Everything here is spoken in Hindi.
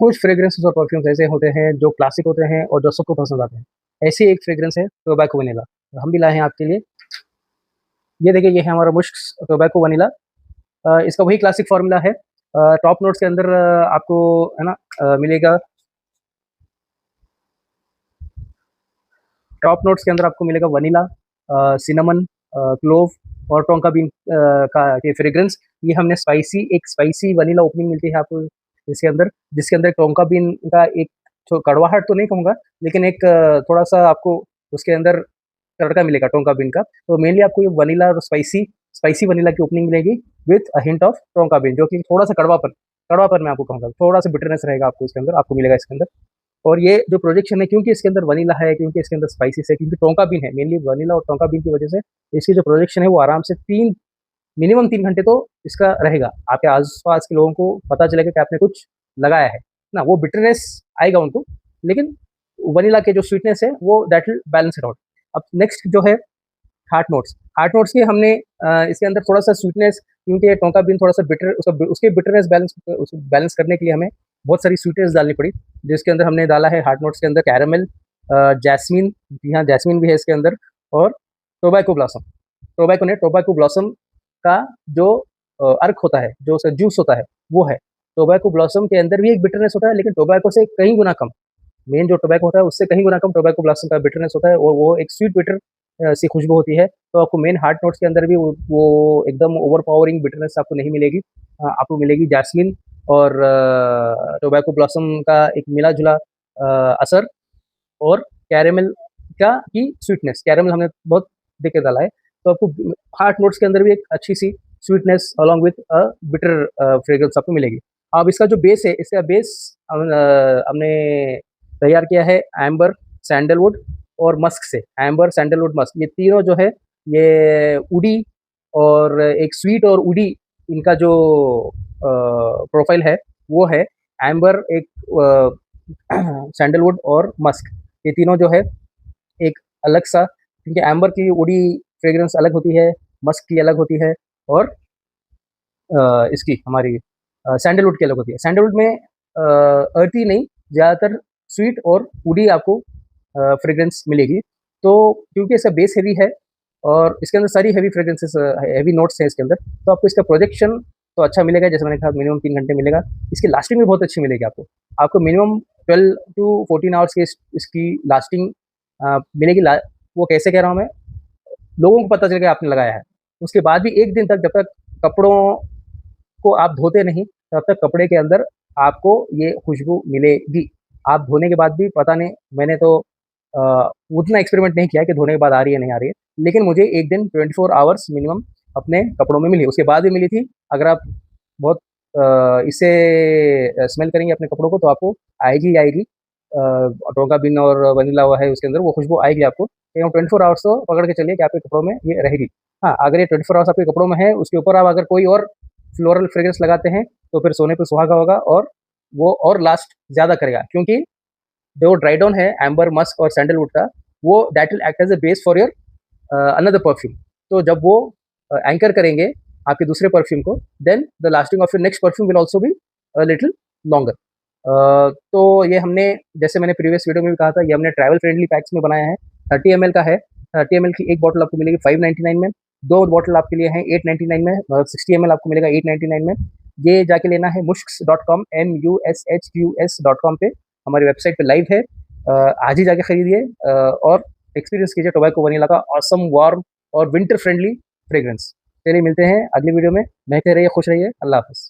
कुछ फ्रेग्रेंसेस और परफ्यूम्स ऐसे होते हैं जो क्लासिक होते हैं और जो सबको पसंद आते हैं। ऐसी एक फ्रेग्रेंस है टोबैको वनीला, हम भी लाए हैं आपके लिए। ये देखिए, ये है हमारा मुश्क टोबैको वनीला। इसका वही क्लासिक फार्मूला है। टॉप नोट्स के अंदर आपको है ना मिलेगा। टॉप नोट्स के अंदर आपको मिलेगा वनीला, सिनेमन, क्लोव और टोंका बीन का ये फ्रेग्रेंस। ये हमने एक स्पाइसी वनीला ओपनिंग मिलती है आपको इसके अंदर, जिसके अंदर टोंका बीन का एक तो कड़वाहट तो नहीं कहूँगा, लेकिन एक थोड़ा-सा आपको उसके अंदर तड़का मिलेगा टोंका बीन का। तो मेनली आपको ये वनीला और स्पाइसी स्पाइसी वनीला की ओपनिंग मिलेगी with a hint of tonka bean, जो कि थोड़ा-सा कड़वापन कड़वापन मैं आपको कहूँगा, थोड़ा-सा बिटरनेस रहेगा आपको इसके अंदर, आपको मिलेगा इसके अंदर। और ये जो प्रोजेक्शन है, क्योंकि इसके अंदर वनीला है, क्योंकि इसके अंदर स्पाइसेस है, क्योंकि टोंका बीन है, मेनली वनीला और टोंका बीन की वजह से इसकी जो प्रोजेक्शन है वो आराम से 3 मिनिमम 3 घंटे तो इसका रहेगा। आपके आस-पास के लोगों को पता चलेगा कि आपने कुछ लगाया है ना, वो बिटरनेस आएगा उनको, लेकिन वनीला के जो स्वीटनेस है वो that will balance it out. अब नेक्स्ट जो है हार्ट नोट्स के हमने इसके अंदर थोड़ा-सा स्वीटनेस, क्योंकि टोंका बीन थोड़ा-सा बिटर उसके बिटरनेस बैलेंस करने के लिए हमें बहुत सारी स्वीटनेस डालनी पड़ी, जिसके अंदर हमने डाला है हार्ट नोट्स के अंदर कैरामेल, जैस्मिन, जी हाँ, जैस्मिन भी है इसके अंदर, और टोबैको ब्लॉसम। टोबैको ब्लॉसम का जो अर्क होता है, जो उसका जूस होता है, वो है। टोबैको ब्लॉसम के अंदर भी एक बिटरनेस होता है, लेकिन टोबैको से कई गुना कम। मेन जो टोबैको होता है उससे कहीं गुना कम टोबैको ब्लॉसम का बिटरनेस होता है, और वो एक स्वीट बिटर सी खुशबू होती है। तो आपको मेन हार्ट नोट्स के अंदर भी वो एकदम ओवरपावरिंग बिटरनेस आपको नहीं मिलेगी। आपको मिलेगी जैस्मिन और टोबैको ब्लॉसम का एक मिला-जुला असर, और कैरेमल की स्वीटनेस। कैरेमल हमने बहुत देख के डाला है, तो आपको हार्ट नोट्स के अंदर भी एक अच्छी सी sweetness along with bitter fragrance आपको मिलेगी। अब इसका जो बेस है, इसका बेस हमने तैयार किया है एम्बर, सैंडलवुड और मस्क से। एम्बर, सैंडलवुड, मस्क, ये तीनों जो है, ये वुडी और एक स्वीट और वुडी, इनका जो प्रोफाइल है वो है। एम्बर, एक सैंडलवुड और मस्क, ये तीनों जो है एक अलग सा, क्योंकि एम्बर की वुडी फ्रेग्रेंस अलग होती है, मस्क की अलग होती है, और इसकी हमारी सैंडलवुड की अलग होती है। सैंडलवुड में अर्थी नहीं, ज़्यादातर स्वीट और वुडी आपको फ्रेग्रेंस मिलेगी। तो क्योंकि इसका बेस हेवी है और इसके अंदर सारी हेवी फ्रेग्रेंसेस, हेवी नोट्स हैं इसके अंदर, तो आपको इसका प्रोजेक्शन तो अच्छा मिलेगा, जैसे मैंने कहा मिनिमम 3 घंटे मिलेगा। इसकी लास्टिंग भी बहुत अच्छी मिलेगी आपको। आपको मिनिमम 12 टू 14 आवर्स की इसकी लास्टिंग मिलेगी। वो कैसे कह रहा हूँ मैं, लोगों को पता चलेगा आपने लगाया है। उसके बाद भी 1 दिन तक, जब तक कपड़ों को आप धोते नहीं, तब तक कपड़े के अंदर आपको ये खुशबू मिलेगी। आप धोने के बाद भी पता नहीं, मैंने तो उतना एक्सपेरिमेंट नहीं किया कि धोने के बाद आ रही है नहीं आ रही है, लेकिन मुझे 1 दिन 24 आवर्स मिनिमम अपने कपड़ों में मिली, उसके बाद भी मिली थी। अगर आप बहुत इसे स्मेल करेंगे अपने कपड़ों को, तो आपको आएगी ही आएगी। टोंका बीन और वनीला हुआ है उसके अंदर, वो खुशबू आएगी आपको। 24 आवर्स तो पकड़ के चलिए कि आपके कपड़ों में ये रहेगी। हाँ, अगर ये 24 आवर्स आपके कपड़ों में है, उसके ऊपर आप अगर कोई और फ्लोरल फ्रेग्रेंस लगाते हैं, तो फिर सोने पे सुहागा होगा, और वो और लास्ट ज़्यादा करेगा, क्योंकि जो ड्राई डाउन है एम्बर, मस्क और सैंडलवुड का, वो that will act as a base for your another perfume. तो जब वो एंकर करेंगे आपके दूसरे परफ्यूम को, then the lasting of your next perfume will also be a little longer. तो ये हमने, जैसे मैंने प्रीवियस वीडियो में भी कहा था, ये हमने ट्रैवल फ्रेंडली पैक्स में बनाया है। 30 ml का है। 30 ml की एक बॉटल आपको मिलेगी 599 में, 2 बॉटल आपके लिए हैं 899 में, 60 ml आपको मिलेगा 899 में। ये जाके लेना है mushks.com, mushqs.com पे, हमारी वेबसाइट पे लाइव है। आज ही जाके खरीदिए और एक्सपीरियंस कीजिए टोबैको वनीला का ऑसम, वार्म और विंटर फ्रेंडली फ्रेग्रेंस। चलिए मिलते हैं अगली वीडियो में। महके रहिए, खुश रहिए, अल्लाह हाफ़िज़।